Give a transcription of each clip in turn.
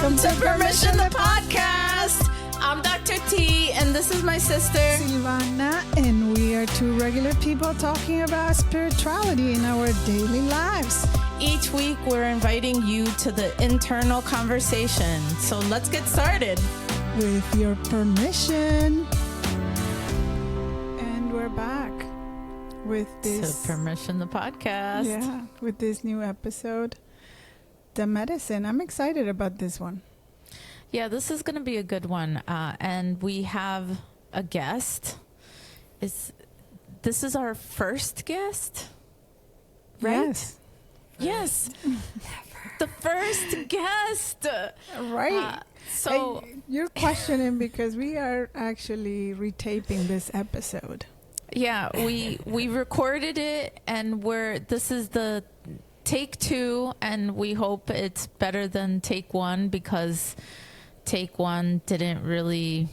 Welcome to Permission the Podcast. I'm Dr. T, and this is my sister, Silvana, and we are two regular people talking about spirituality in our daily lives. Each week, we're inviting you to the internal conversation. So let's get started. With your permission. And we're back with this. To Permission the Podcast. Yeah, with this new episode, The Medicine. I'm excited about this one. Yeah, this is going to be a good one. And we have a guest. This is our first guest, right? Yes. The first guest. Right. So you're questioning because we are actually retaping this episode. Yeah, we recorded it, and this is the take 2, and we hope it's better than take 1 because take 1 didn't really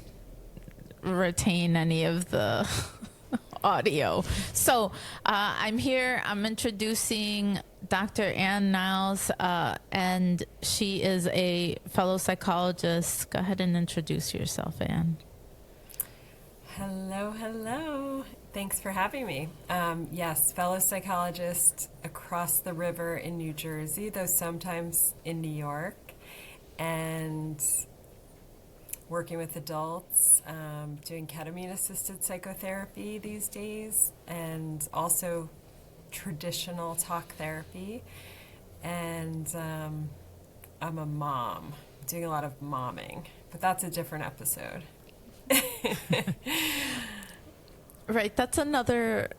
retain any of the audio. So I'm introducing Dr. Ann Niles, and she is a fellow psychologist. Go ahead and introduce yourself, Ann. Hello. Thanks for having me. Yes, fellow psychologist across the river in New Jersey, though sometimes in New York, and working with adults, doing ketamine-assisted psychotherapy these days, and also traditional talk therapy. And I'm a mom, doing a lot of momming, but that's a different episode. Right, that's another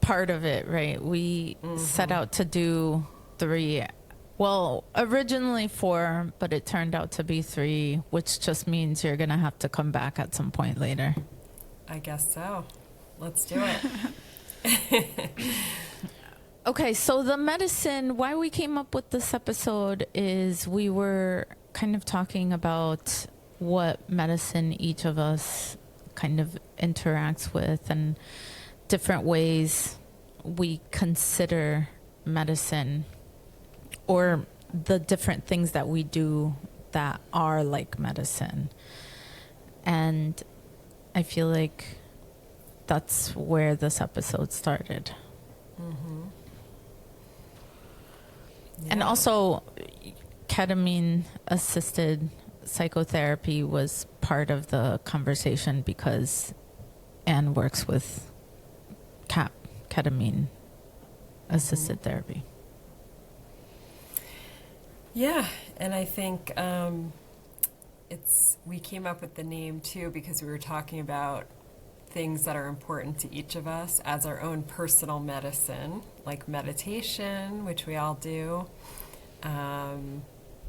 part of it, right? We set out to do 3, well, originally 4, but it turned out to be 3, which just means you're going to have to come back at some point later. I guess so. Let's do it. Okay, so the medicine, why we came up with this episode is we were kind of talking about what medicine each of us kind of interacts with and different ways we consider medicine or the different things that we do that are like medicine. And I feel like that's where this episode started. Mm-hmm. Yeah. And also ketamine-assisted psychotherapy was part of the conversation because Anne works with ketamine-assisted therapy. Yeah, and I think we came up with the name too because we were talking about things that are important to each of us as our own personal medicine, like meditation, which we all do.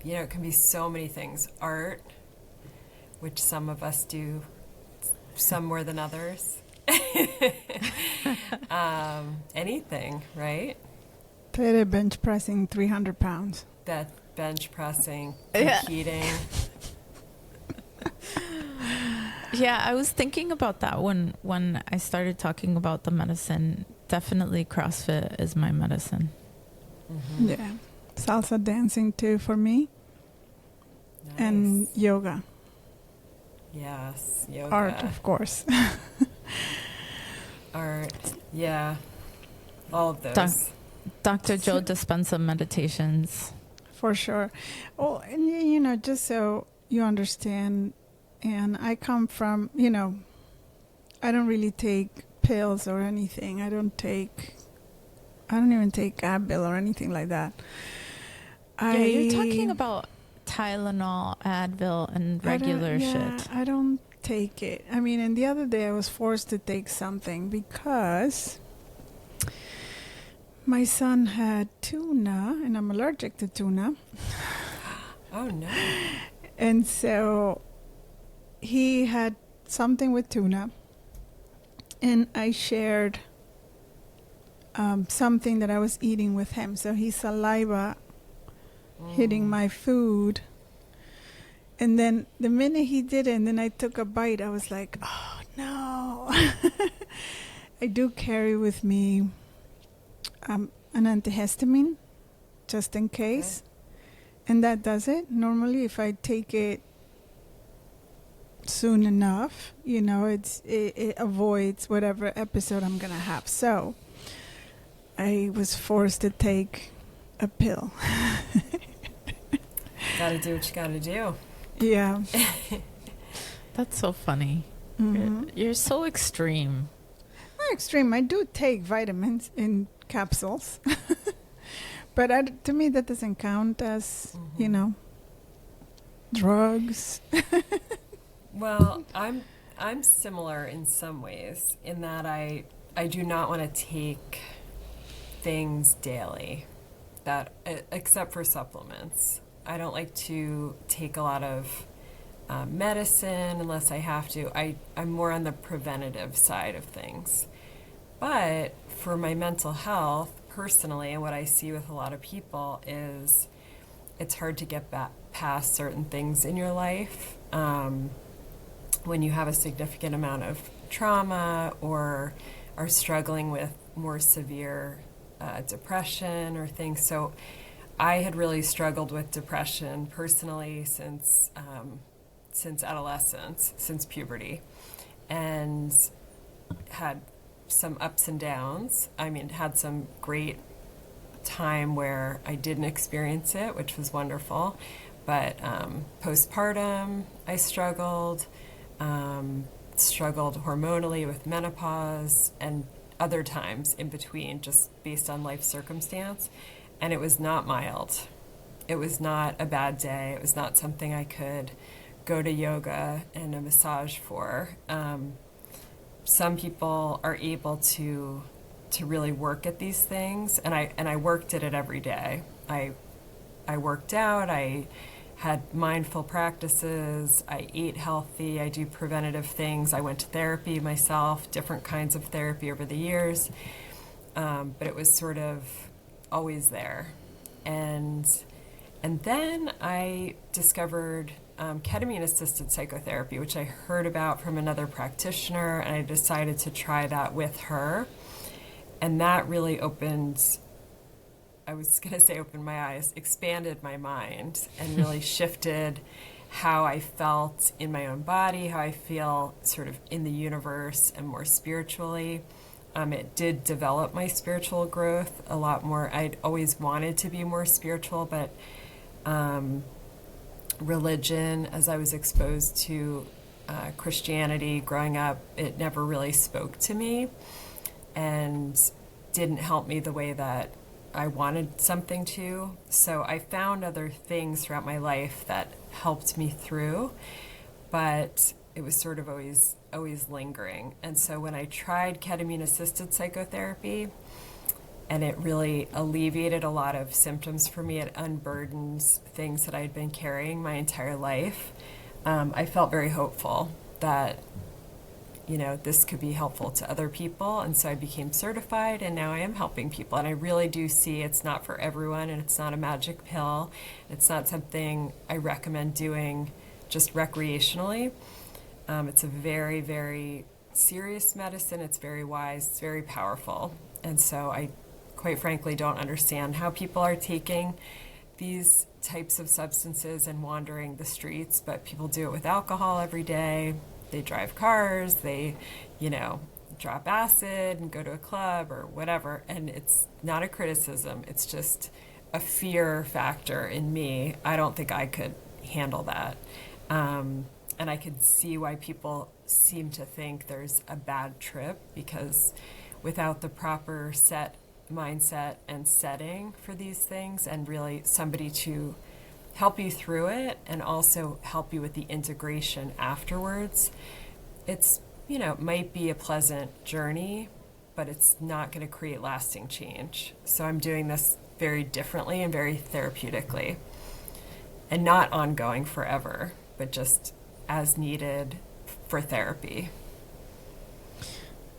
It can be so many things. Art, which some of us do, some more than others. Anything, right? Tere bench pressing 300 pounds. That bench pressing, competing. Yeah, I was thinking about that when I started talking about the medicine. Definitely CrossFit is my medicine. Mm-hmm. Yeah. Salsa dancing too for me. Nice. And yoga. Yes, yoga. Art, of course. Art, yeah. All of those. Dr. Joe Dispenza meditations. For sure. Oh, and just so you understand, and I come from, I don't really take pills or anything. I don't even take Advil or anything like that. You're talking about Tylenol, Advil, and regular shit. I don't take it. I mean, and the other day I was forced to take something because my son had tuna, and I'm allergic to tuna. Oh, no. And so he had something with tuna, and I shared something that I was eating with him. So his saliva hitting my food. And then the minute he did it, and then I took a bite, I was like, oh, no. I do carry with me an antihistamine, just in case. And that does it. Normally, if I take it soon enough, it avoids whatever episode I'm going to have. So I was forced to take a pill. Gotta do what you gotta do. Yeah. That's so funny. Mm-hmm. You're so extreme. Not extreme. I do take vitamins in capsules. But to me, that doesn't count as, drugs. Well, I'm similar in some ways in that I do not want to take things daily, that except for supplements. I don't like to take a lot of medicine unless I have to. I'm more on the preventative side of things. But for my mental health, personally, and what I see with a lot of people is it's hard to get past certain things in your life. When you have a significant amount of trauma or are struggling with more severe depression or things. So I had really struggled with depression personally since adolescence, since puberty, and had some ups and downs. I mean, had some great time where I didn't experience it, which was wonderful. But postpartum, I struggled hormonally with menopause and other times in between, just based on life circumstance. And it was not mild. It was not a bad day. It was not something I could go to yoga and a massage for. Some people are able to really work at these things, and I worked at it every day. I worked out. I had mindful practices. I ate healthy. I do preventative things. I went to therapy myself, different kinds of therapy over the years, but it was sort of always there. And then I discovered ketamine-assisted psychotherapy, which I heard about from another practitioner, and I decided to try that with her. And that really opened my eyes, expanded my mind, and really shifted how I felt in my own body, how I feel sort of in the universe and more spiritually. It did develop my spiritual growth a lot more. I'd always wanted to be more spiritual, but religion, as I was exposed to Christianity growing up, it never really spoke to me and didn't help me the way that I wanted something to. So I found other things throughout my life that helped me through, but it was sort of always lingering. And so when I tried ketamine-assisted psychotherapy, and it really alleviated a lot of symptoms for me, it unburdened things that I'd been carrying my entire life, I felt very hopeful that this could be helpful to other people. And so I became certified, and now I am helping people. And I really do see it's not for everyone, and it's not a magic pill. It's not something I recommend doing just recreationally. It's a very, very serious medicine. It's very wise. It's very powerful. And so I, quite frankly, don't understand how people are taking these types of substances and wandering the streets, but people do it with alcohol every day. They drive cars, they, drop acid and go to a club or whatever. And it's not a criticism. It's just a fear factor in me. I don't think I could handle that. And I could see why people seem to think there's a bad trip, because without the proper mindset and setting for these things, and really somebody to help you through it and also help you with the integration afterwards, it's, might be a pleasant journey, but it's not going to create lasting change. So I'm doing this very differently and very therapeutically, and not ongoing forever, but just as needed for therapy.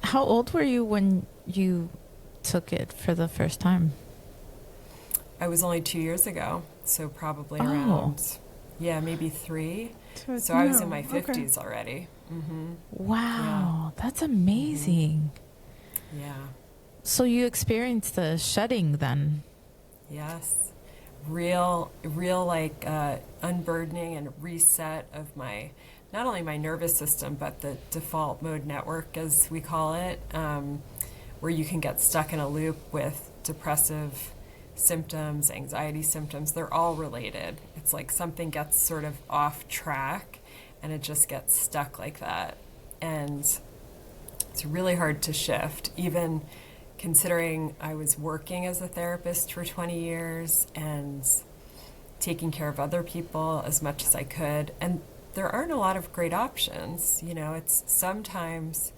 How old were you when you took it for the first time? I was only 2 years ago, so probably around, maybe 3. So I was in my 50s already. Mm-hmm. Wow, that's amazing. Yeah. So you experienced the shedding then? Yes. real like unburdening and reset of my, not only my nervous system, but the default mode network, as we call it, where you can get stuck in a loop with depressive symptoms, anxiety symptoms. They're all related. It's like something gets sort of off track and it just gets stuck like that. And it's really hard to shift, even considering I was working as a therapist for 20 years and taking care of other people as much as I could. And there aren't a lot of great options. You know, it's sometimes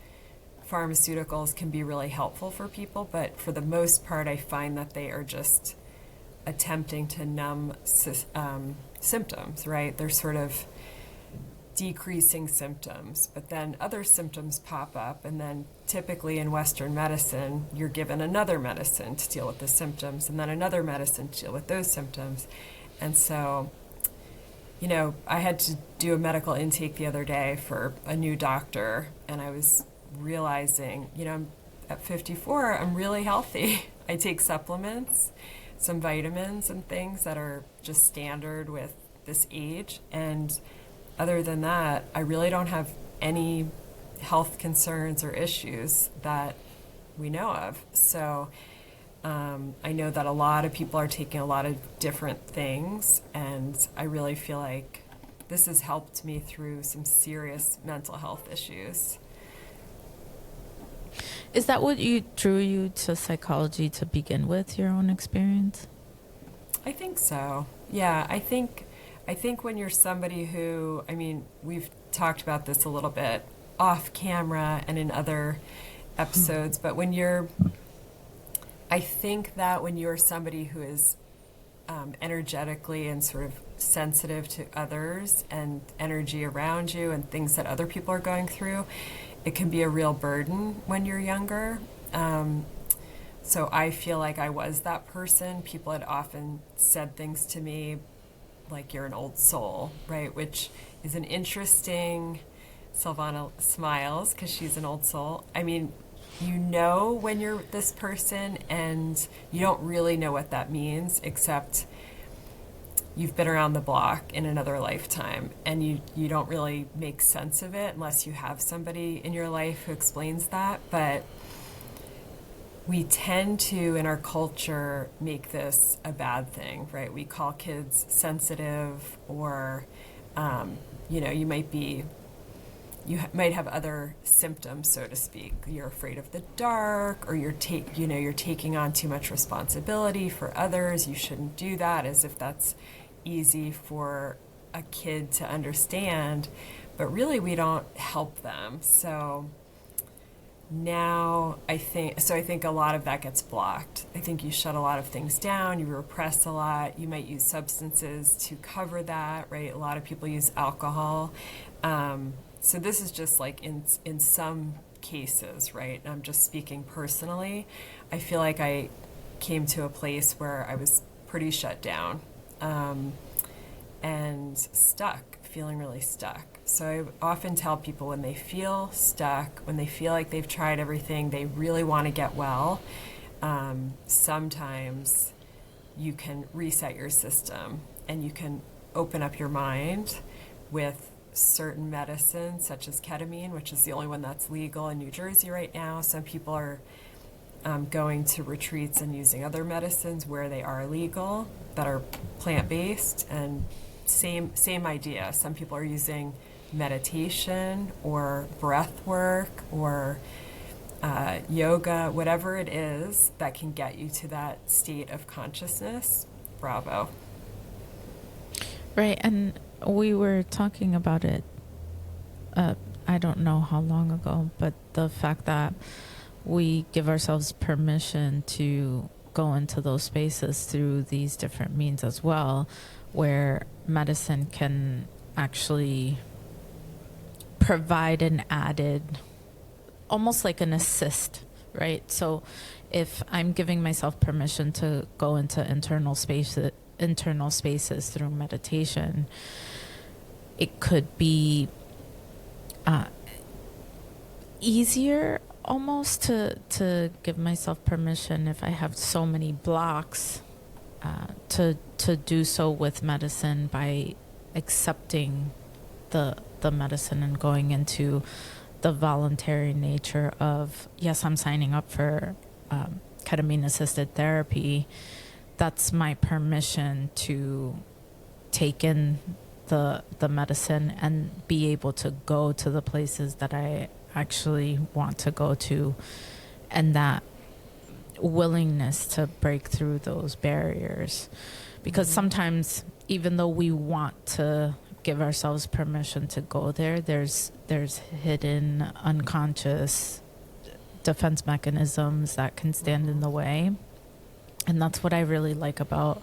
pharmaceuticals can be really helpful for people, but for the most part, I find that they are just attempting to numb symptoms, right? They're sort of decreasing symptoms, but then other symptoms pop up, and then typically in Western medicine, you're given another medicine to deal with the symptoms, and then another medicine to deal with those symptoms. And so, you know, I had to do a medical intake the other day for a new doctor, and I was realizing, you know, I'm at 54, I'm really healthy. I take supplements, some vitamins and things that are just standard with this age, and other than that, I really don't have any health concerns or issues that we know of. So I know that a lot of people are taking a lot of different things, and I really feel like this has helped me through some serious mental health issues. Is that what drew you to psychology to begin with, your own experience? I think so. Yeah, I think when you're somebody who, I mean, we've talked about this a little bit off camera and in other episodes, but I think that when you're somebody who is energetically and sort of sensitive to others and energy around you and things that other people are going through, it can be a real burden when you're younger. So I feel like I was that person. People had often said things to me like, you're an old soul, right? Which is an interesting, Silvana smiles because she's an old soul. I mean, you know when you're this person and you don't really know what that means, except you've been around the block in another lifetime, and you don't really make sense of it unless you have somebody in your life who explains that. But we tend to, in our culture, make this a bad thing, right? We call kids sensitive, or, you know, you might have other symptoms, so to speak. You're afraid of the dark, or you're taking on too much responsibility for others. You shouldn't do that, as if that's easy for a kid to understand. But really, we don't help them. So now I think a lot of that gets blocked. I think you shut a lot of things down, you repress a lot, you might use substances to cover that, right? A lot of people use alcohol. So this is just like in some cases, right? I'm just speaking personally. I feel like I came to a place where I was pretty shut down and stuck, feeling really stuck. So I often tell people, when they feel stuck, when they feel like they've tried everything, they really want to get well, sometimes you can reset your system and you can open up your mind with certain medicines, such as ketamine, which is the only one that's legal in New Jersey right now. Some people are going to retreats and using other medicines where they are legal that are plant-based, and same idea. Some people are using meditation or breath work or yoga, whatever it is that can get you to that state of consciousness. Bravo. Right, and we were talking about it, I don't know how long ago, but the fact that we give ourselves permission to go into those spaces through these different means as well, where medicine can actually provide an added, almost like an assist, right? So if I'm giving myself permission to go into internal spaces through meditation, it could be easier almost to give myself permission, if I have so many blocks, to to do so with medicine by accepting the medicine and going into the voluntary nature of, yes, I'm signing up for ketamine-assisted therapy. That's my permission to take in the medicine and be able to go to the places that I actually want to go to, and that willingness to break through those barriers. Because sometimes, even though we want to give ourselves permission to go there, there's hidden unconscious defense mechanisms that can stand in the way. And that's what I really like about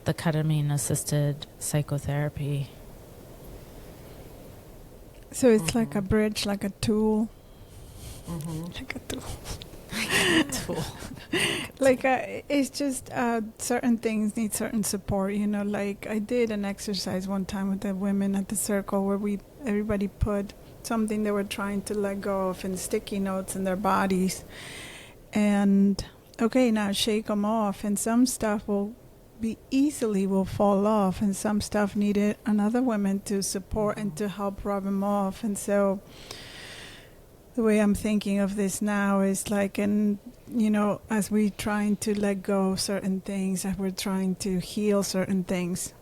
the ketamine-assisted psychotherapy. So it's like a bridge, like a tool. Like a tool. It's just certain things need certain support, you know. Like I did an exercise one time with the women at the circle where everybody put something they were trying to let go of in sticky notes in their bodies, and okay, now shake them off, and some stuff will fall off, and some stuff needed another woman to support and to help rub them off. And so the way I'm thinking of this now is like, and you know, as we're trying to let go of certain things, as we're trying to heal certain things,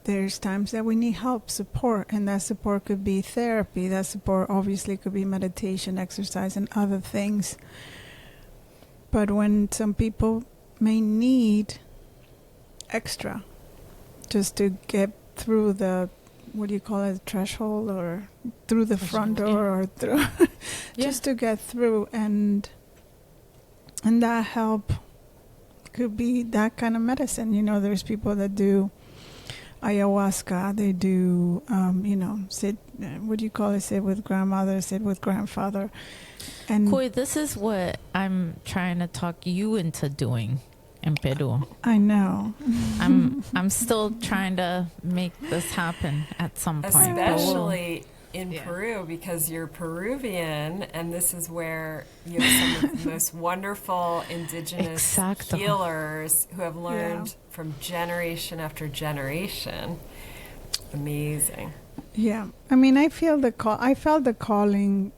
there's times that we need help, support, and that support could be therapy. That support obviously could be meditation, exercise, and other things. But when some people may need extra just to get through the, what do you call it, threshold, or through the front door, or through just to get through, and that help could be that kind of medicine. You know, there's people that do ayahuasca, they do you know, sit, what do you call it, sit with grandmother, sit with grandfather. And Koi, this is what I'm trying to talk you into doing in Peru. I know. I'm still trying to make this happen at some point. Especially in Peru, because you're Peruvian, and this is where you have some of the most wonderful indigenous healers who have learned from generation after generation. Amazing. Yeah. I mean, I felt the calling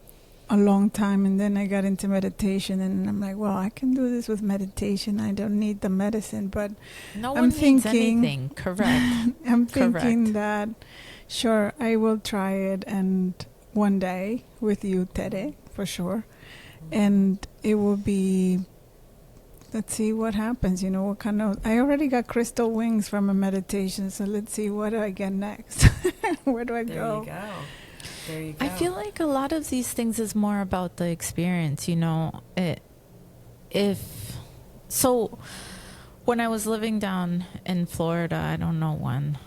a long time, and then I got into meditation, and I'm like, well, I can do this with meditation. I don't need the medicine. But no one needs anything. Correct. I'm thinking that, sure, I will try it, and one day with you, Tere, for sure. And it will be, let's see what happens. You know, what kind of, I already got crystal wings from a meditation, so let's see what do I get next. Where do I go? There you go. There you go. I feel like a lot of these things is more about the experience, you know. So when I was living down in Florida, I don't know when.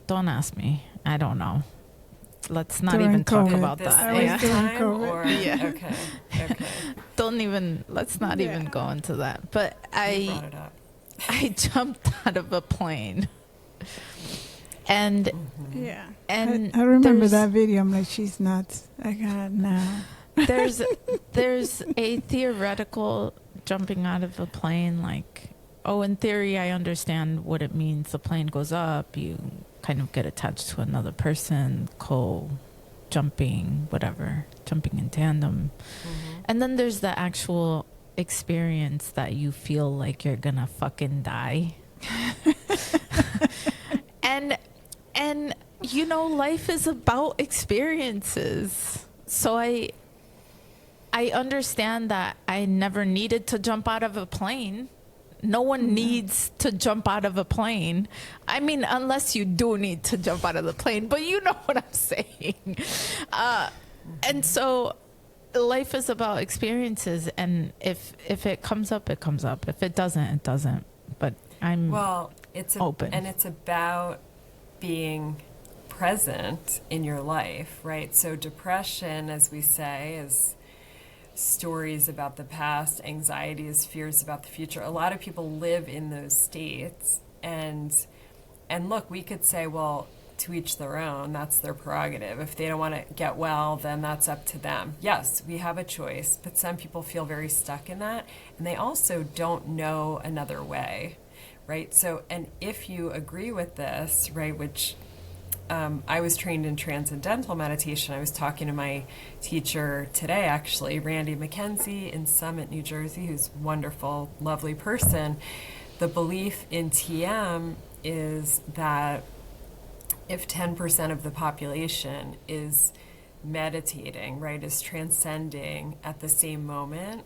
Don't ask me. I don't know. Let's not During even talk COVID. about that. I was during COVID. Or, Okay. Let's not even go into that. But You brought it up. I jumped out of a plane. And and I remember that video. I'm like, she's nuts. I got now. There's a theoretical jumping out of a plane, like, oh, in theory, I understand what it means. The plane goes up, you kind of get attached to another person, jumping, whatever, jumping in tandem. And then there's the actual experience that you feel like you're gonna fucking die. And you know, life is about experiences. So I understand that I never needed to jump out of a plane. No one needs to jump out of a plane. I mean, unless you do need to jump out of the plane, but you know what I'm saying. And so life is about experiences, and if it comes up, it comes up. If it doesn't, it doesn't. But I'm open. And it's about being present in your life, right? So depression, as we say, is stories about the past, anxiety is fears about the future. A lot of people live in those states, and look, we could say, well, to each their own, that's their prerogative. If they don't want to get well, then that's up to them. Yes, we have a choice, but some people feel very stuck in that, and they also don't know another way, right? So, and if you agree with this, right, which I was trained in transcendental meditation. I was talking to my teacher today, actually, Randy McKenzie in Summit, New Jersey, who's a wonderful, lovely person. The belief in TM is that if 10% of the population is meditating, right, is transcending at the same moment,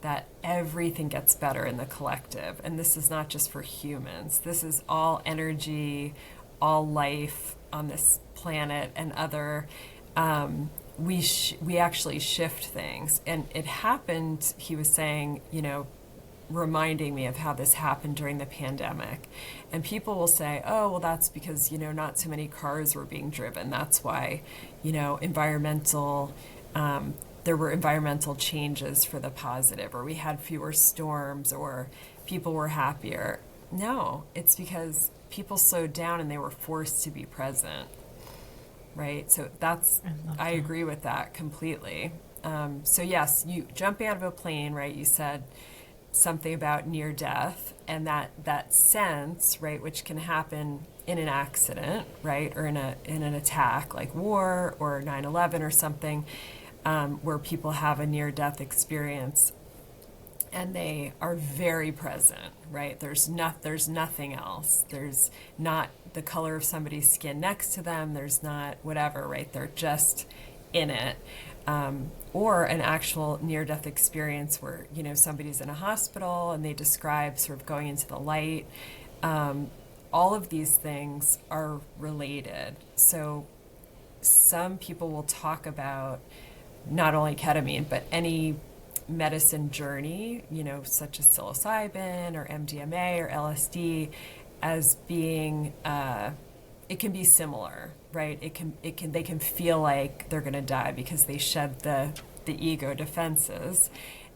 that everything gets better in the collective. And this is not just for humans. This is all energy, all life on this planet and other. We actually shift things. And it happened, he was saying, reminding me of how this happened during the pandemic. And people will say, oh, well, that's because, not so many cars were being driven. That's why, there were environmental changes for the positive, or we had fewer storms, or people were happier. No, it's because people slowed down and they were forced to be present, right? So I agree with that completely. So yes, you jumping out of a plane, right? You said something about near death, and that sense, right, which can happen in an accident, right, or in an attack like war or 9/11 or something, where people have a near death experience and they are very present, right? There's nothing else. There's not the color of somebody's skin next to them. There's not whatever, right? They're just in it. Or an actual near-death experience where, somebody's in a hospital and they describe sort of going into the light. All of these things are related. So some people will talk about not only ketamine, but any medicine journey, such as psilocybin or MDMA or LSD, as being, it can be similar, right? They can feel like they're going to die because they shed the ego defenses.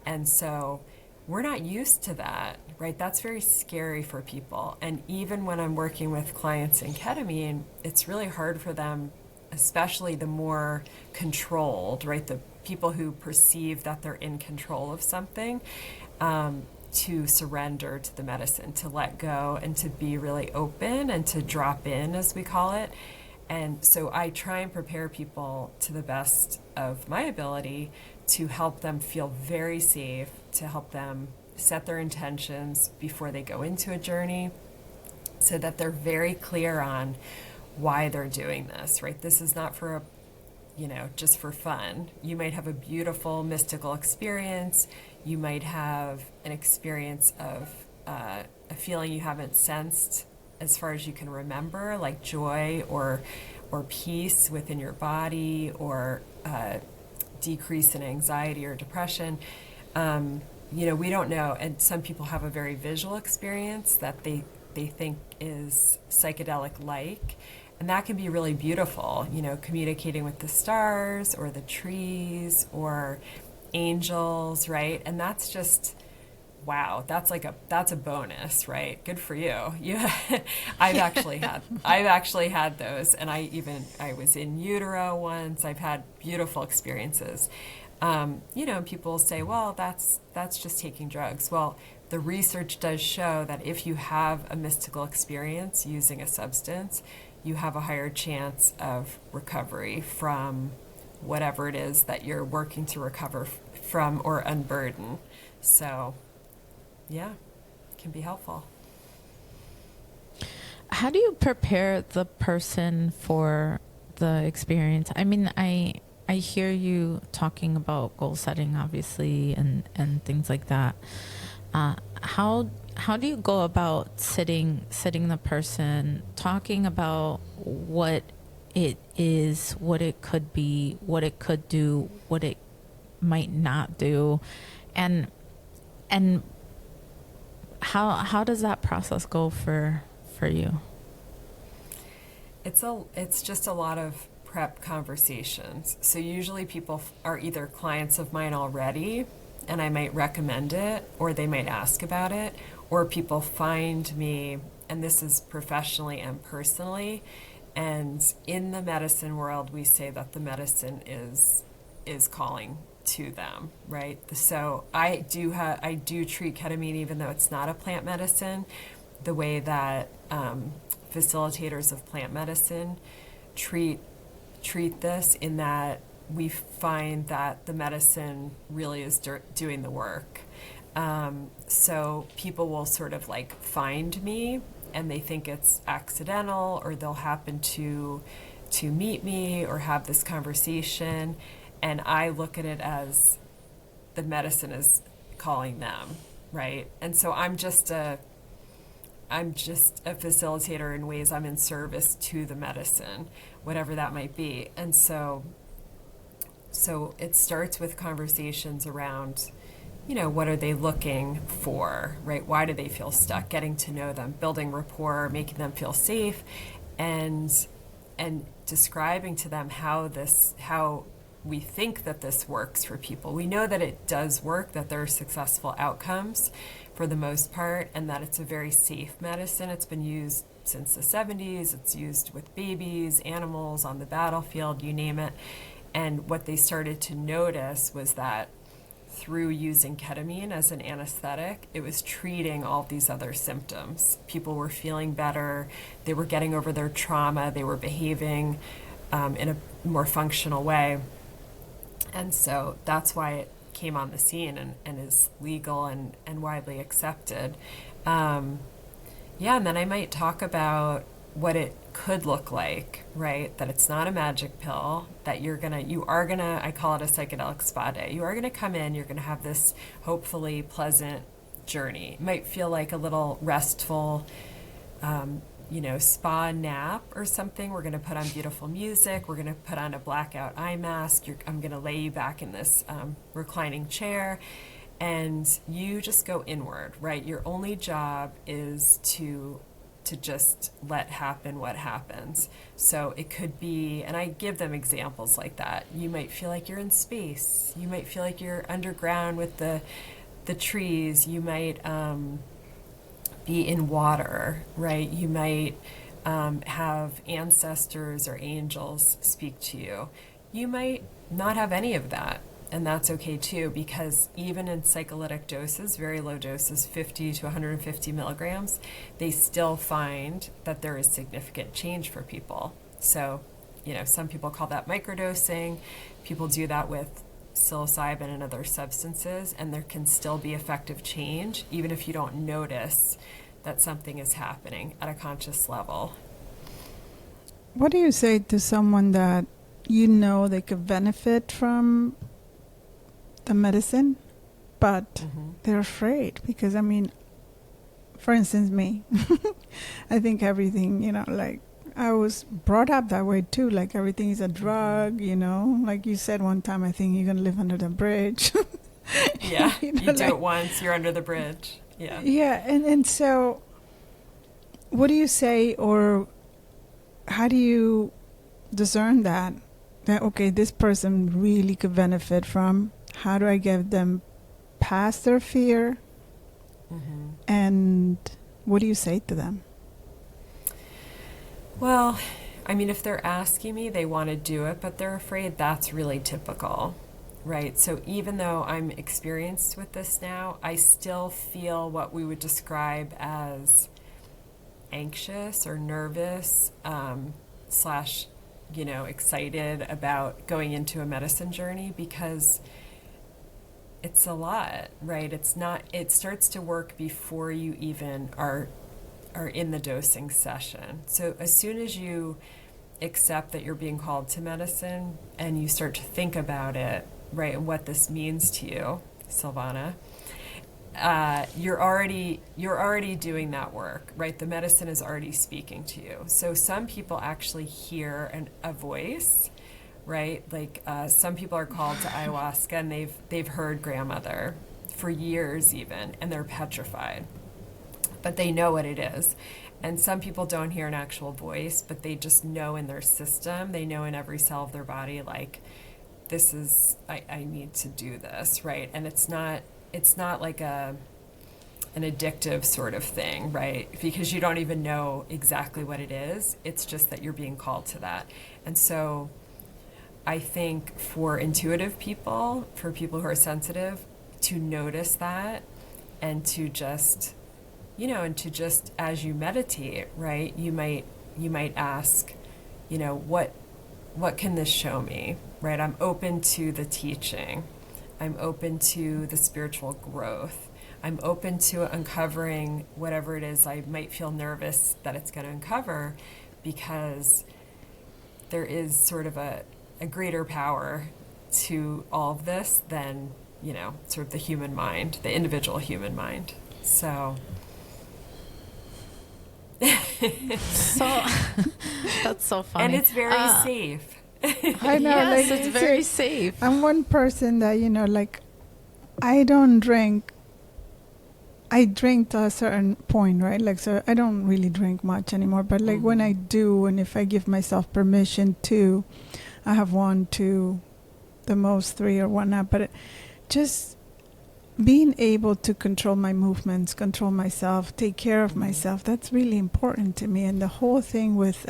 And so we're not used to that, right? That's very scary for people. And even when I'm working with clients in ketamine, it's really hard for them, especially the more controlled, right? The people who perceive that they're in control of something, to surrender to the medicine, to let go, and to be really open and to drop in, as we call it. And so I try and prepare people to the best of my ability to help them feel very safe, to help them set their intentions before they go into a journey, so that they're very clear on why they're doing this, right? This is not for just for fun. You might have a beautiful mystical experience. You might have an experience of a feeling you haven't sensed as far as you can remember, like joy or peace within your body, or decrease in anxiety or depression. We don't know. And some people have a very visual experience that they think is psychedelic-like. And that can be really beautiful, communicating with the stars or the trees or angels, right? And that's just, wow, that's a bonus, right? Good for you. Yeah, I've actually had those, and I was in utero once. I've had beautiful experiences. And people say, well, that's just taking drugs. Well, the research does show that if you have a mystical experience using a substance, you have a higher chance of recovery from whatever it is that you're working to recover from or unburden. So, yeah, it can be helpful. How do you prepare the person for the experience? I mean, I hear you talking about goal setting, obviously, and things like that. How do you go about sitting the person, talking about what it is, what it could be, what it could do, what it might not do, and how does that process go for you? It's just a lot of prep conversations. So usually people are either clients of mine already, and I might recommend it, or they might ask about it, or people find me, and this is professionally and personally. And in the medicine world, we say that the medicine is calling to them, right? So I do treat ketamine, even though it's not a plant medicine. the way that facilitators of plant medicine treat this, in that we find that the medicine really is doing the work. So people will sort of like find me and they think it's accidental, or they'll happen to meet me or have this conversation, and I look at it as the medicine is calling them, right? And so I'm just a facilitator in ways. I'm in service to the medicine, whatever that might be. And so it starts with conversations around, what are they looking for, right? Why do they feel stuck? Getting to know them, building rapport, making them feel safe, and describing to them how we think that this works for people. We know that it does work, that there are successful outcomes for the most part, and that it's a very safe medicine. It's been used since the 70s. It's used with babies, animals, on the battlefield, you name it. And what they started to notice was that through using ketamine as an anesthetic, it was treating all these other symptoms. People were feeling better. They were getting over their trauma. They were behaving in a more functional way. And so that's why it came on the scene and is legal and widely accepted. And then I might talk about what it could look like, right? That it's not a magic pill, that you are gonna, I call it a psychedelic spa day. You are gonna come in, you're gonna have this hopefully pleasant journey. It might feel like a little restful, spa nap or something. We're gonna put on beautiful music. We're gonna put on a blackout eye mask. I'm gonna lay you back in this reclining chair, and you just go inward, right? Your only job is to just let happen what happens. So it could be, and I give them examples like that. You might feel like you're in space. You might feel like you're underground with the trees. You might be in water, right? You might have ancestors or angels speak to you. You might not have any of that. And that's okay too, because even in psycholytic doses, very low doses, 50 to 150 milligrams, they still find that there is significant change for people. So, some people call that microdosing. People do that with psilocybin and other substances, and there can still be effective change, even if you don't notice that something is happening at a conscious level. What do you say to someone that they could benefit from the medicine, but they're afraid? Because, for instance, me, I think everything, like I was brought up that way too, like everything is a drug, like you said one time, I think you're going to live under the bridge. Yeah, you do it once, you're under the bridge. Yeah. Yeah, and so what do you say, or how do you discern that, okay, this person really could benefit from? How do I get them past their fear? And what do you say to them? Well, if they're asking me, they want to do it, but they're afraid. That's really typical, right? So even though I'm experienced with this now, I still feel what we would describe as anxious or nervous / excited about going into a medicine journey, because it's a lot, right? It starts to work before you even are in the dosing session. So as soon as you accept that you're being called to medicine and you start to think about it, right, and what this means to you, Silvana, you're already doing that work, right? The medicine is already speaking to you. So some people actually hear a voice, right? Like some people are called to ayahuasca and they've heard grandmother for years even, and they're petrified, but they know what it is. And some people don't hear an actual voice, but they just know in their system, they know in every cell of their body, like, this is, I need to do this, right? And it's not like an addictive sort of thing, right? Because you don't even know exactly what it is. It's just that you're being called to that. And so I think for intuitive people, for people who are sensitive, to notice that and to just and to just, as you meditate, right, you might ask, what can this show me, right? I'm open to the teaching. I'm open to the spiritual growth. I'm open to uncovering whatever it is I might feel nervous that it's going to uncover, because there is sort of a greater power to all of this than, sort of the human mind, the individual human mind. So... So that's so funny. And it's very safe. I know, yes, like it's very safe. I'm one person that, like, I don't drink. I drink to a certain point, right? Like, so I don't really drink much anymore. But like when I do, and if I give myself permission to, I have 1, 2, the most 3 or whatnot. But just being able to control my movements, control myself, take care of myself, that's really important to me. And the whole thing with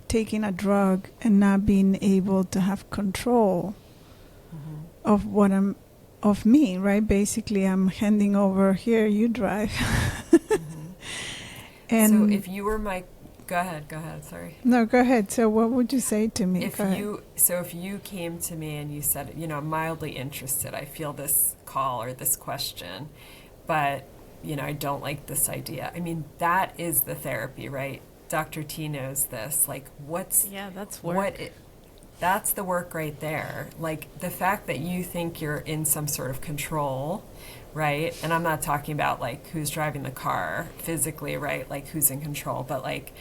taking a drug and not being able to have control of what of me, right? Basically, I'm handing over, here, you drive. And so if you were my... Go ahead, sorry. No, go ahead. So what would you say to me? If you came to me and you said, I'm mildly interested, I feel this call or this question, but, I don't like this idea. I mean, that is the therapy, right? Dr. T knows this. Like, that's work. That's the work right there. Like, the fact that you think you're in some sort of control, right? And I'm not talking about, like, who's driving the car physically, right? Like, who's in control, but, like,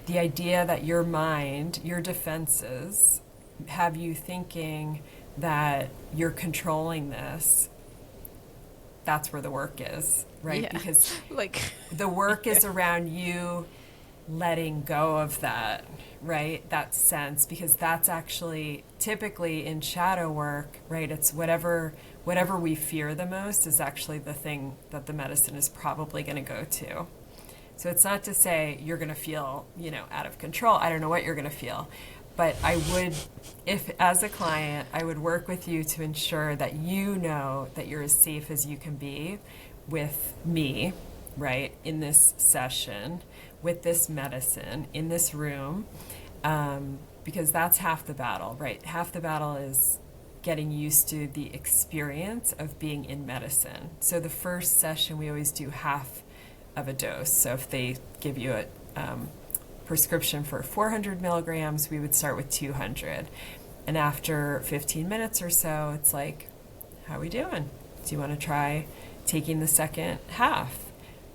the idea that your mind, your defenses, have you thinking that you're controlling this, that's where the work is, right? Yeah. Because like the work is around you letting go of that, right? That sense, because that's actually typically in shadow work, right? It's whatever we fear the most is actually the thing that the medicine is probably going to go to. So it's not to say you're going to feel, out of control. I don't know what you're going to feel. But I would, if as a client, I would work with you to ensure that you know that you're as safe as you can be with me, right, in this session, with this medicine, in this room, because that's half the battle, right? Half the battle is getting used to the experience of being in medicine. So the first session, we always do half of a dose. So if they give you a prescription for 400 milligrams, we would start with 200. And after 15 minutes or so, it's like, how are we doing? Do you want to try taking the second half?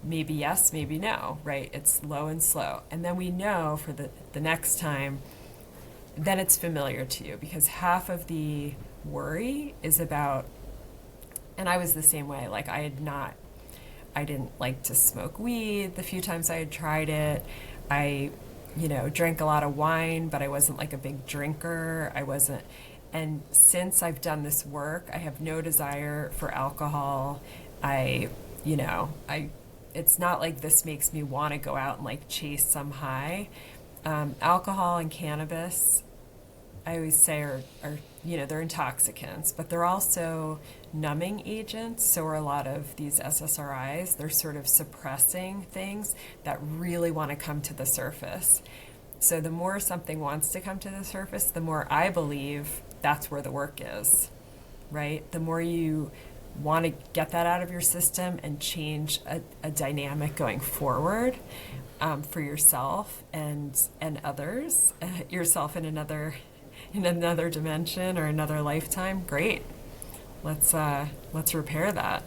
Maybe yes, maybe no, right? It's low and slow. And then we know for the next time, then it's familiar to you, because half of the worry is about, and I was the same way, like I didn't like to smoke weed the few times I had tried it. I, drank a lot of wine, but I wasn't like a big drinker. And since I've done this work, I have no desire for alcohol. It's not like this makes me want to go out and like chase some high. Alcohol and cannabis, I always say are they're intoxicants, but they're also numbing agents. So are a lot of these SSRIs. They're sort of suppressing things that really want to come to the surface. So the more something wants to come to the surface, the more I believe that's where the work is, right? The more you want to get that out of your system and change a dynamic going forward for yourself and others, yourself in another dimension or another lifetime, great. Let's repair that.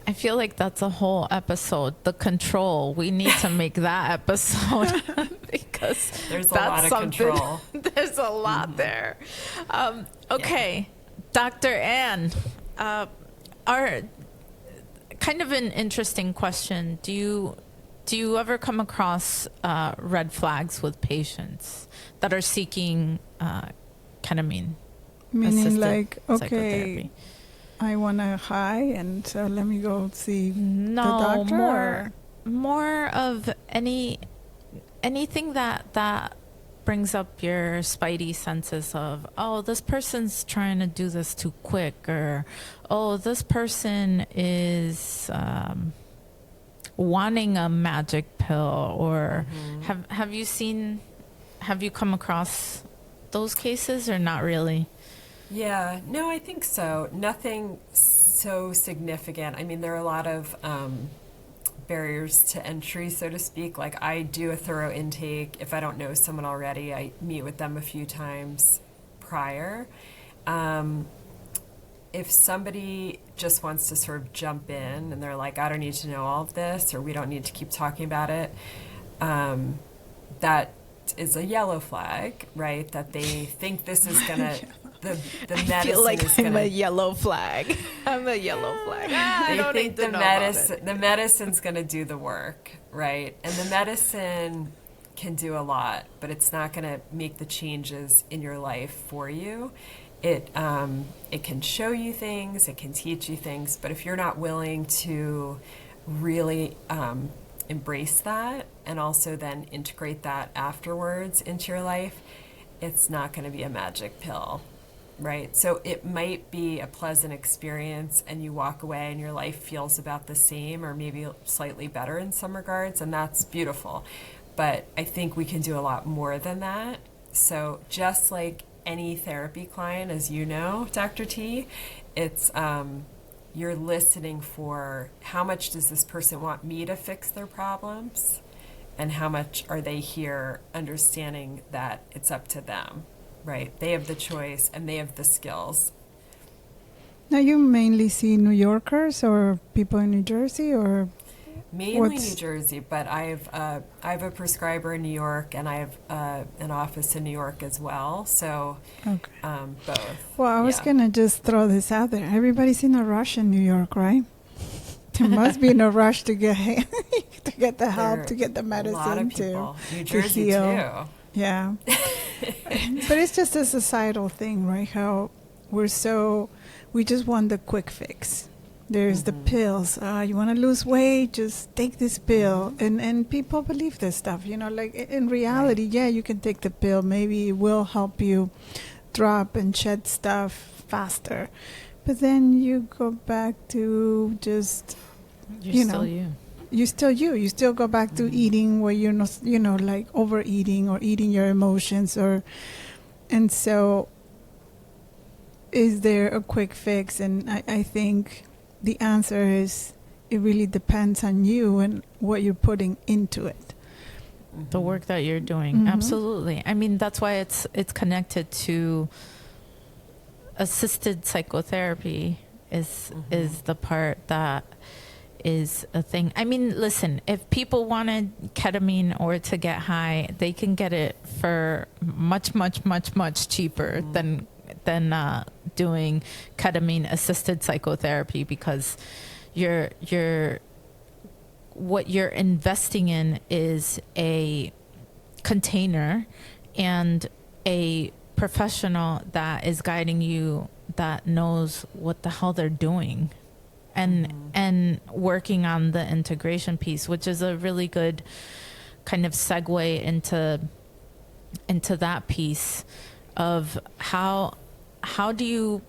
I feel like that's a whole episode. The control. We need to make that episode because there's a lot of control. There's a lot there. Okay, yeah. Dr. Ann, our kind of an interesting question. Do you ever come across red flags with patients that are seeking ketamine? Meaning like, okay, psychotherapy? I want a high, and so let me go see the doctor. More of anything that brings up your spidey senses of, oh, this person's trying to do this too quick, or oh, this person is wanting a magic pill, or have you come across those cases, or not really? Yeah, no, I think so. Nothing so significant. I mean, there are a lot of barriers to entry, so to speak. Like, I do a thorough intake. If I don't know someone already, I meet with them a few times prior. If somebody just wants to sort of jump in and they're like, I don't need to know all of this, or we don't need to keep talking about it, that is a yellow flag, right? That they think this is gonna the medicine I feel like is I'm gonna a yellow flag. I'm a yellow flag. I don't they need think to know about it. the medicine's gonna do the work, right? And the medicine can do a lot, but it's not gonna make the changes in your life for you. It can show you things, it can teach you things, but if you're not willing to really embrace that and also then integrate that afterwards into your life, it's not going to be a magic pill, right? So it might be a pleasant experience and you walk away and your life feels about the same or maybe slightly better in some regards, and that's beautiful. But I think we can do a lot more than that. So just like any therapy client, as you know, Dr. T, it's you're listening for how much does this person want me to fix their problems, and how much are they here understanding that it's up to them, right? They have the choice and they have the skills. Now, you mainly see New Yorkers or people in New Jersey, or Mainly New Jersey, but I have a prescriber in New York, and I have an office in New York as well. So okay. Both. Well, I was gonna just throw this out there. Everybody's in a rush in New York, right? There must be in a rush to get to get the help, to get the medicine, a lot of people. New Jersey heal. too. Yeah. But it's just a societal thing, right? How we just want the quick fix. There's the pills. You want to lose weight, just take this pill. And people believe this stuff, like in reality, yeah, you can take the pill. Maybe it will help you drop and shed stuff faster. But then you go back to just, Still you. You're still you. You still go back to eating where you're not, like overeating or eating your emotions. And so is there a quick fix? And I think the answer is it really depends on you and what you're putting into it. The work that you're doing. Absolutely. I mean, that's why it's connected to assisted psychotherapy is the part that is a thing. I mean, listen, if people wanted ketamine or to get high, they can get it for much, much, much, much cheaper than doing ketamine-assisted psychotherapy, because what you're investing in is a container and a professional that is guiding you, that knows what the hell they're doing, and working on the integration piece, which is a really good kind of segue into that piece of how do you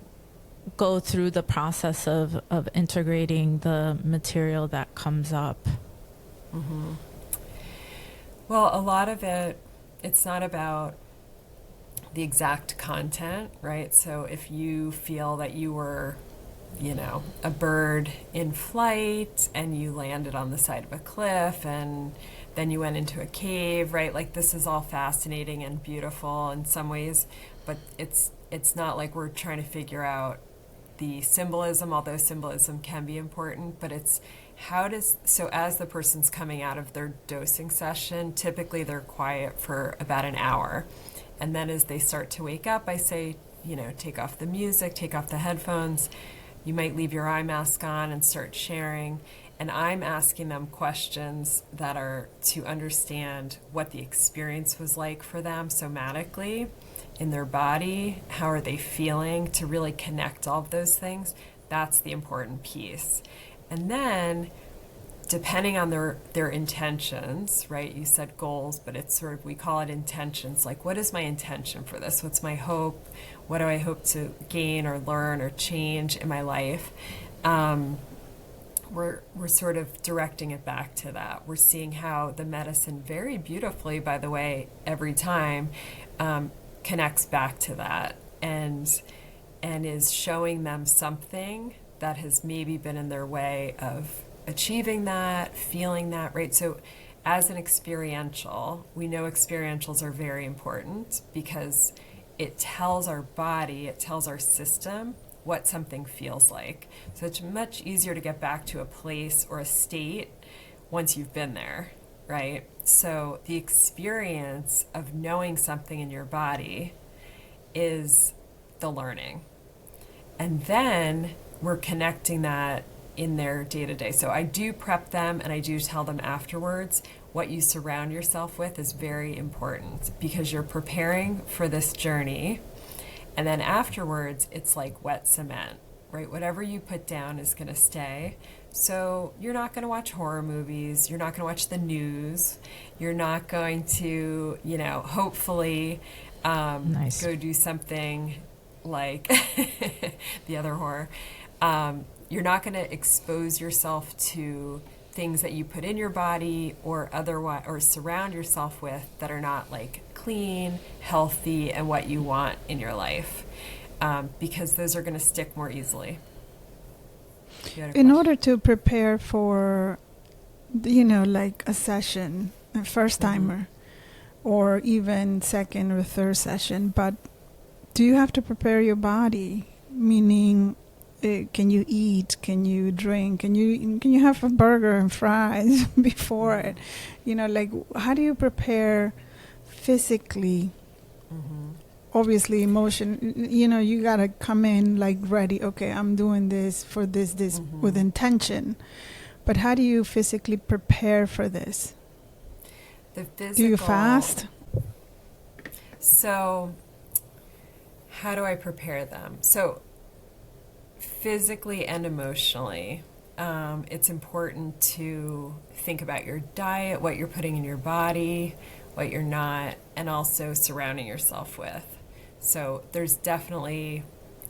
go through the process of integrating the material that comes up? Well, a lot of it's not about the exact content, right? So if you feel that you were, a bird in flight and you landed on the side of a cliff and then you went into a cave, right? Like, this is all fascinating and beautiful in some ways, but it's not like we're trying to figure out the symbolism, although symbolism can be important, but it's so as the person's coming out of their dosing session, typically they're quiet for about an hour. And then as they start to wake up, I say, take off the music, take off the headphones. You might leave your eye mask on and start sharing. And I'm asking them questions that are to understand what the experience was like for them somatically in their body. How are they feeling? To really connect all of those things. That's the important piece. And then, depending on their intentions, right? You said goals, but it's sort of, we call it intentions. Like, what is my intention for this? What's my hope? What do I hope to gain or learn or change in my life? we're sort of directing it back to that. We're seeing how the medicine, very beautifully, by the way, every time connects back to that and is showing them something that has maybe been in their way of achieving that, feeling that, right? So as an experiential, we know experientials are very important because it tells our body, it tells our system what something feels like. So it's much easier to get back to a place or a state once you've been there, right? So the experience of knowing something in your body is the learning. And then we're connecting that in their day-to-day. So I do prep them and I do tell them afterwards, what you surround yourself with is very important because you're preparing for this journey. And then afterwards, it's like wet cement, right? Whatever you put down is going to stay. So you're not going to watch horror movies. You're not going to watch the news. You're not going to, hopefully go do something like the other horror. You're not going to expose yourself to things that you put in your body or otherwise, or surround yourself with that are not like clean, healthy, and what you want in your life, because those are going to stick more easily. In order to prepare for, like a session, a first timer, or even second or third session, but do you have to prepare your body? Meaning, can you eat? Can you drink? Can you have a burger and fries before it? Like, how do you prepare physically? Obviously, emotion. You gotta come in like ready. Okay, I'm doing this for this with intention. But how do you physically prepare for this? The physical. Do you fast? So, how do I prepare them? So, physically and emotionally, it's important to think about your diet, what you're putting in your body, what you're not, and also surrounding yourself with. So there's definitely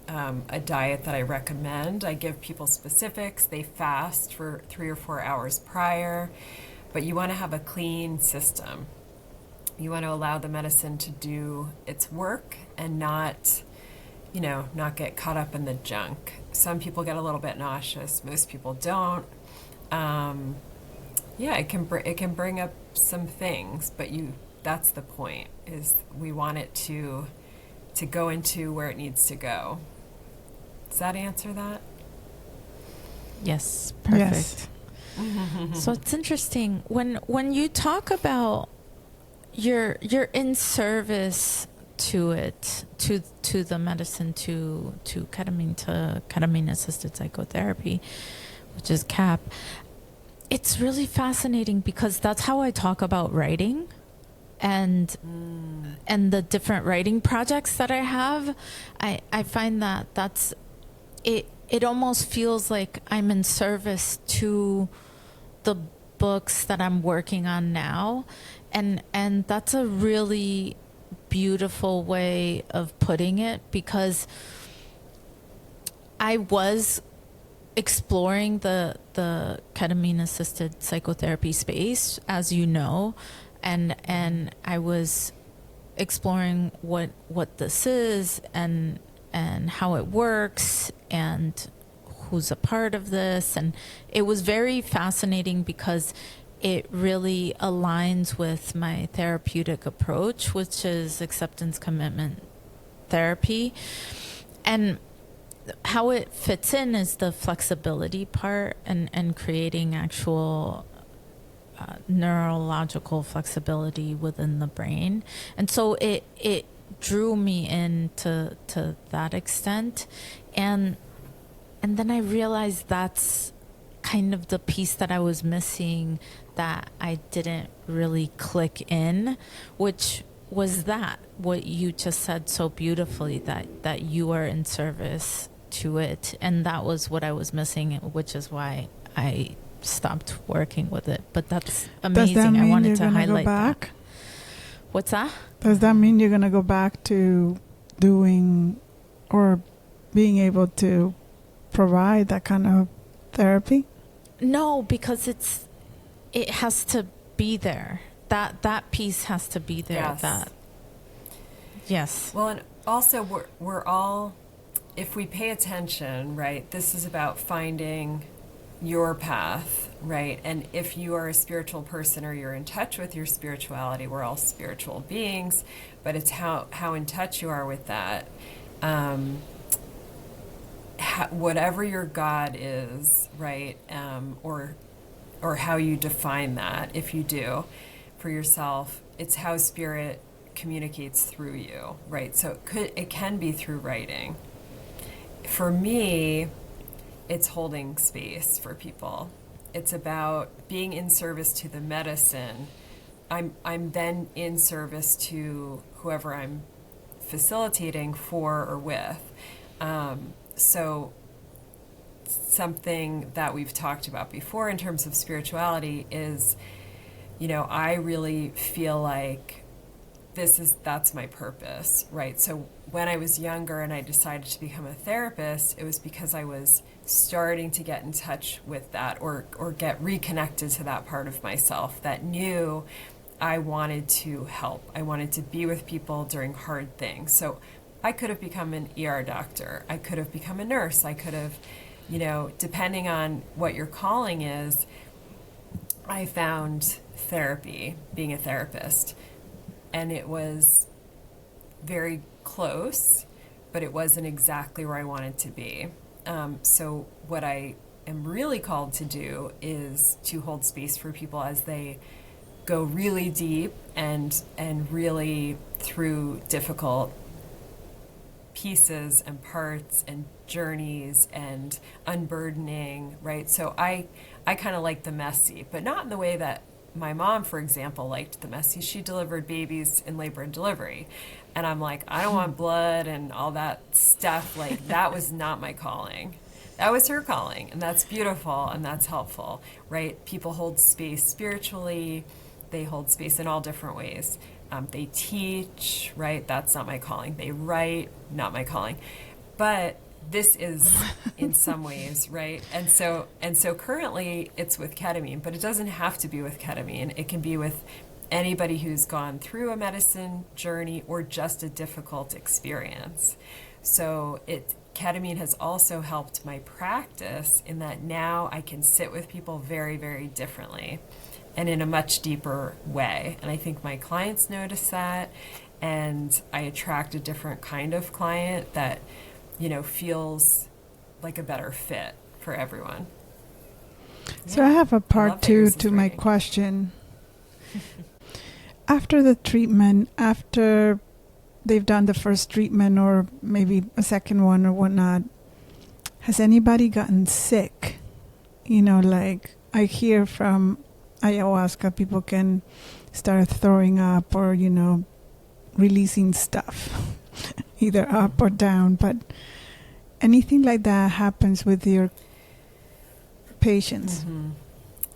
a diet that I recommend. I give people specifics. They fast for 3 or 4 hours prior, but you want to have a clean system. You want to allow the medicine to do its work and not get caught up in the junk. Some people get a little bit nauseous. Most people don't. It can bring up some things, but that's the point, is we want it to go into where it needs to go. Does that answer that? Yes, perfect. Yes. So it's interesting when you talk about you're in service to it, to the medicine, to ketamine-assisted psychotherapy, which is CAP. It's really fascinating because that's how I talk about writing and the different writing projects that I have. I find that's it. It almost feels like I'm in service to the books that I'm working on now, and that's a really beautiful way of putting it, because I was exploring the ketamine-assisted psychotherapy space, as you know, and I was exploring what this is and how it works and who's a part of this, and it was very fascinating because it really aligns with my therapeutic approach, which is acceptance commitment therapy. And how it fits in is the flexibility part and creating actual neurological flexibility within the brain. And so it drew me into to that extent. And then I realized that's kind of the piece that I was missing, that I didn't really click in, which was what you just said so beautifully, that you are in service to it. And that was what I was missing, which is why I stopped working with it. But that's amazing. Does that mean I wanted you're to gonna highlight go back? that. What's that? Does that mean you're going to go back to doing or being able to provide that kind of therapy? No, because it has to be there. That piece has to be there. Yes. Yes. Well, and also we're all, if we pay attention, right, this is about finding your path, right? And if you are a spiritual person or you're in touch with your spirituality, we're all spiritual beings, but it's how in touch you are with that. Whatever your God is, right, or how you define that, if you do, for yourself, it's how spirit communicates through you, right? So it can be through writing. For me, it's holding space for people. It's about being in service to the medicine. I'm then in service to whoever I'm facilitating for or with. So something that we've talked about before in terms of spirituality is, I really feel like that's my purpose, right? So when I was younger and I decided to become a therapist, it was because I was starting to get in touch with that or get reconnected to that part of myself that knew I wanted to help. I wanted to be with people during hard things. So I could have become an ER doctor. I could have become a nurse. I could have, depending on what your calling is, I found therapy, being a therapist. And it was very close, but it wasn't exactly where I wanted to be. So what I am really called to do is to hold space for people as they go really deep and really through difficult pieces and parts and journeys and unburdening, right? So I kind of like the messy, but not in the way that my mom, for example, liked the messy. She delivered babies in labor and delivery. And I'm like, I don't want blood and all that stuff. Like, that was not my calling. That was her calling. And that's beautiful and that's helpful, right? People hold space spiritually. They hold space in all different ways. They teach, right? That's not my calling. They write, not my calling. But this is in some ways, right? And so currently it's with ketamine, but it doesn't have to be with ketamine. It can be with anybody who's gone through a medicine journey or just a difficult experience. So ketamine has also helped my practice in that now I can sit with people very, very differently and in a much deeper way. And I think my clients notice that, and I attract a different kind of client that feels like a better fit for everyone. So I have a part two to my question. After the treatment, after they've done the first treatment or maybe a second one or whatnot, has anybody gotten sick? Like I hear from ayahuasca, people can start throwing up or, releasing stuff, either up or down, but anything like that happens with your patients? Mm-hmm.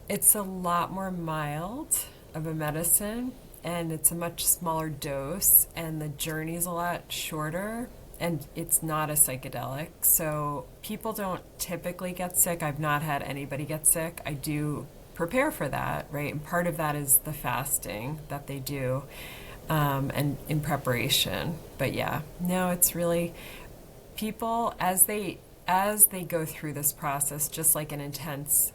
It's a lot more mild of a medicine, and it's a much smaller dose, and the journey is a lot shorter, and it's not a psychedelic. So people don't typically get sick. I've not had anybody get sick. I do prepare for that, right? And part of that is the fasting that they do, and in preparation. But yeah, no, it's really people as they go through this process, just like an intense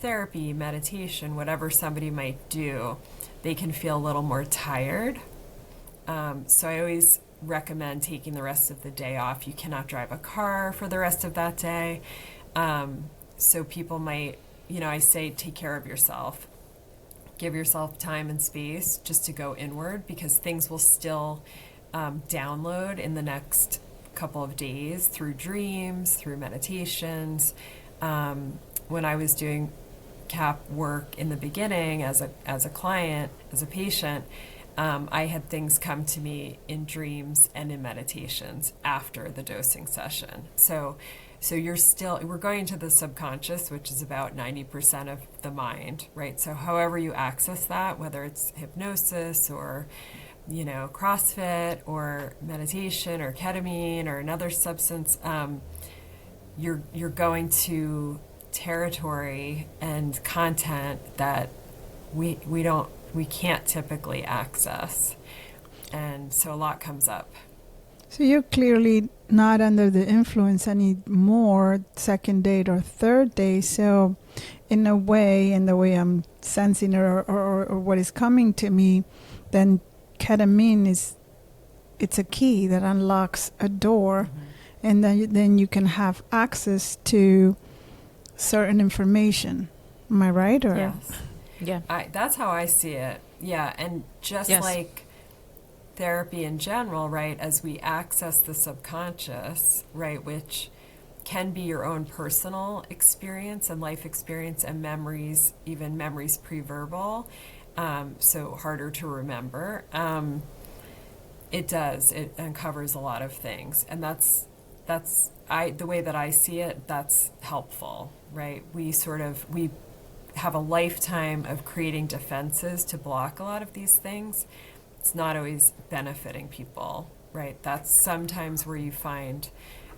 therapy, meditation, whatever somebody might do, they can feel a little more tired. So I always recommend taking the rest of the day off. You cannot drive a car for the rest of that day. So people might, I say take care of yourself. Give yourself time and space just to go inward, because things will still download in the next couple of days through dreams, through meditations. When I was doing CAP work in the beginning as a client, as a patient, I had things come to me in dreams and in meditations after the dosing session. So we're going into the subconscious, which is about 90% of the mind, right? So however you access that, whether it's hypnosis or, CrossFit or meditation or ketamine or another substance, you're going to territory and content that we can't typically access. And so a lot comes up. So you're clearly not under the influence anymore, second date or third date. So in a way, in the way I'm sensing it or what is coming to me, then ketamine it's a key that unlocks a door, and then you can have access to certain information. Am I right? Or Yes. Yeah. That's how I see it. Yeah, and just Yes. like therapy in general, right, as we access the subconscious, right, which can be your own personal experience and life experience and memories, even memories pre-verbal, so harder to remember. It uncovers a lot of things, and that's the way that I see it, that's helpful, right? We have a lifetime of creating defenses to block a lot of these things. It's not always benefiting people, right? That's sometimes where you find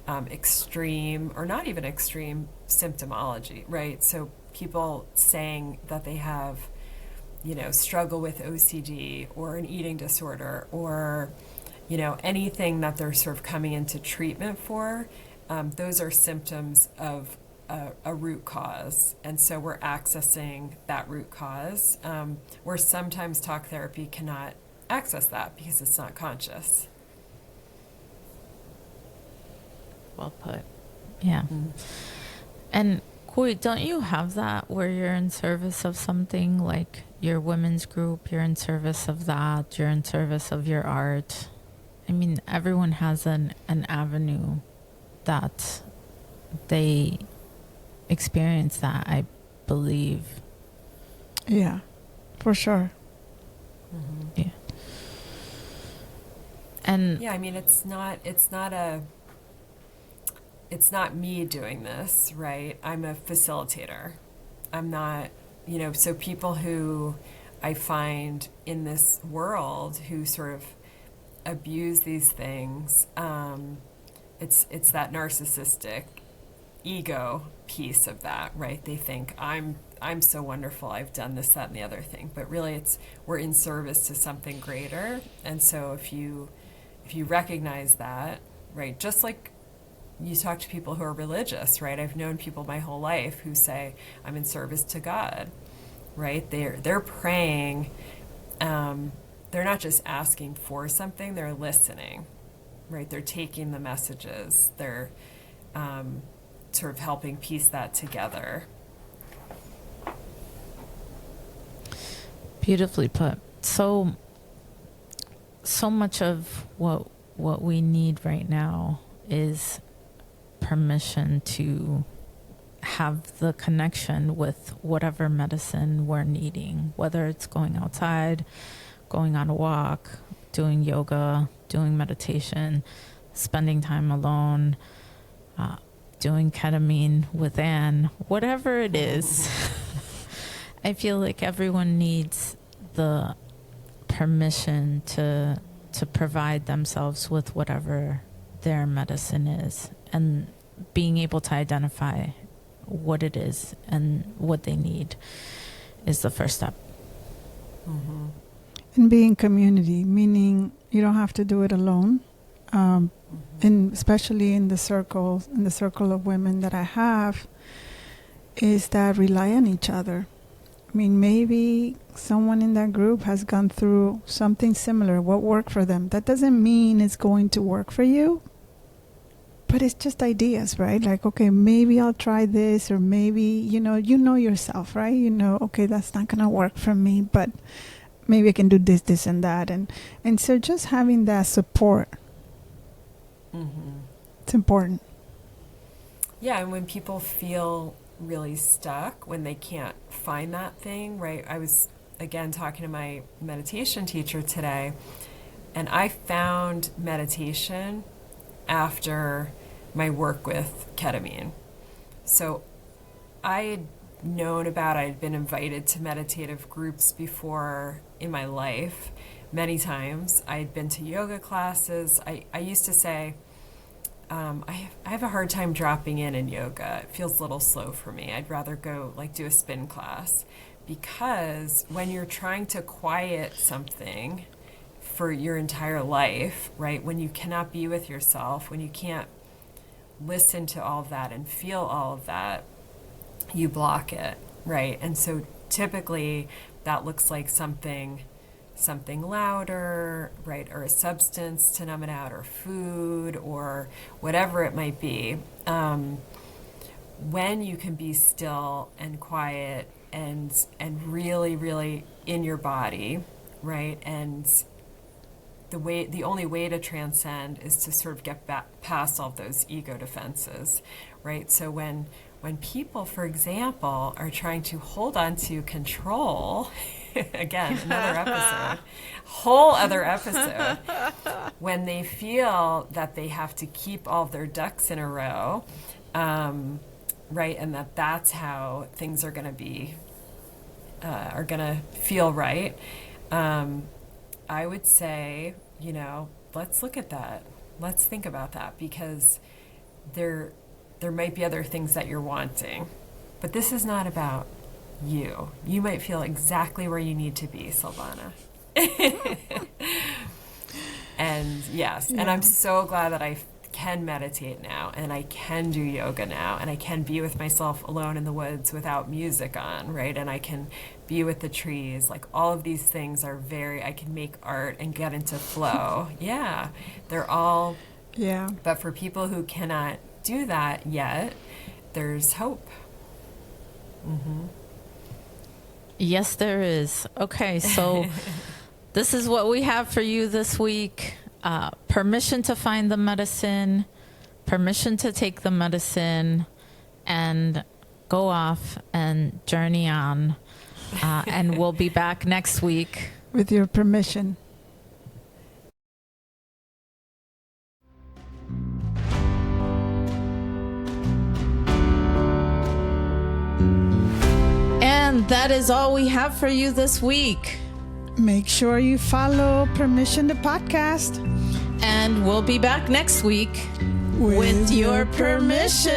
extreme, or not even extreme, symptomology, right? So people saying that they have, struggle with OCD or an eating disorder, or, anything that they're sort of coming into treatment for, those are symptoms of a root cause. And so we're accessing that root cause, where sometimes talk therapy cannot access that because it's not conscious. Well put. Yeah. And Kui, don't you have that where you're in service of something, like your women's group, you're in service of that, you're in service of your art? I mean, everyone has an avenue that they experience that, I believe. Yeah, for sure. Yeah. And Yeah, I mean, it's not me doing this, right? I'm a facilitator. I'm not, so people who I find in this world who sort of abuse these things, it's that narcissistic ego piece of that, right? They think I'm so wonderful, I've done this, that, and the other thing, but really we're in service to something greater. And so if you recognize that, right, just like you talk to people who are religious, right? I've known people my whole life who say, I'm in service to God, right? They're praying. They're not just asking for something, they're listening, right? They're taking the messages. They're sort of helping piece that together. beautifully put. So much of what we need right now is permission to have the connection with whatever medicine we're needing, whether it's going outside, going on a walk, doing yoga, doing meditation, spending time alone, doing ketamine with Anne, whatever it is. I feel like everyone needs the permission to provide themselves with whatever their medicine is, and being able to identify what it is and what they need is the first step. Mm-hmm. And being community, meaning you don't have to do it alone. And especially in the circle of women that I have, is that rely on each other. I mean, maybe someone in that group has gone through something similar, what worked for them. That doesn't mean it's going to work for you, but it's just ideas, right? Like, okay, maybe I'll try this, or maybe, you know yourself, right? Okay, that's not going to work for me, but maybe I can do this, and that. And so just having that support, it's important. Yeah, and when people feel really stuck, when they can't find that thing, right? I was, again, talking to my meditation teacher today, and I found meditation after my work with ketamine. So I had known about, I'd been invited to meditative groups before in my life many times. I had been to yoga classes. I used to say, I have a hard time dropping in yoga. It feels a little slow for me. I'd rather go like do a spin class, because when you're trying to quiet something for your entire life, right? When you cannot be with yourself, when you can't listen to all of that and feel all of that, you block it, right? And so typically that looks like something louder, right? Or a substance to numb it out, or food, or whatever it might be. When you can be still and quiet and really, really in your body, right? And the only way to transcend is to sort of get back past all those ego defenses, right? So when people, for example, are trying to hold on to control, again, whole other episode, when they feel that they have to keep all of their ducks in a row, right, and that's how things are going to be, are going to feel right, I would say, let's look at that. Let's think about that, because there might be other things that you're wanting, but this is not about you. You might feel exactly where you need to be, Silvana. And yes, and I'm so glad that I can meditate now, and I can do yoga now, and I can be with myself alone in the woods without music on, right? And I can be with the trees. Like, all of these things are I can make art and get into flow. Yeah, they're all, but for people who cannot do that yet, there's hope. Mm-hmm. Yes, there is. Okay, so this is what we have for you this week. Permission to find the medicine, permission to take the medicine, and go off and journey on. And we'll be back next week. With your permission. And that is all we have for you this week. Make sure you follow Permission the Podcast. And we'll be back next week with your permission.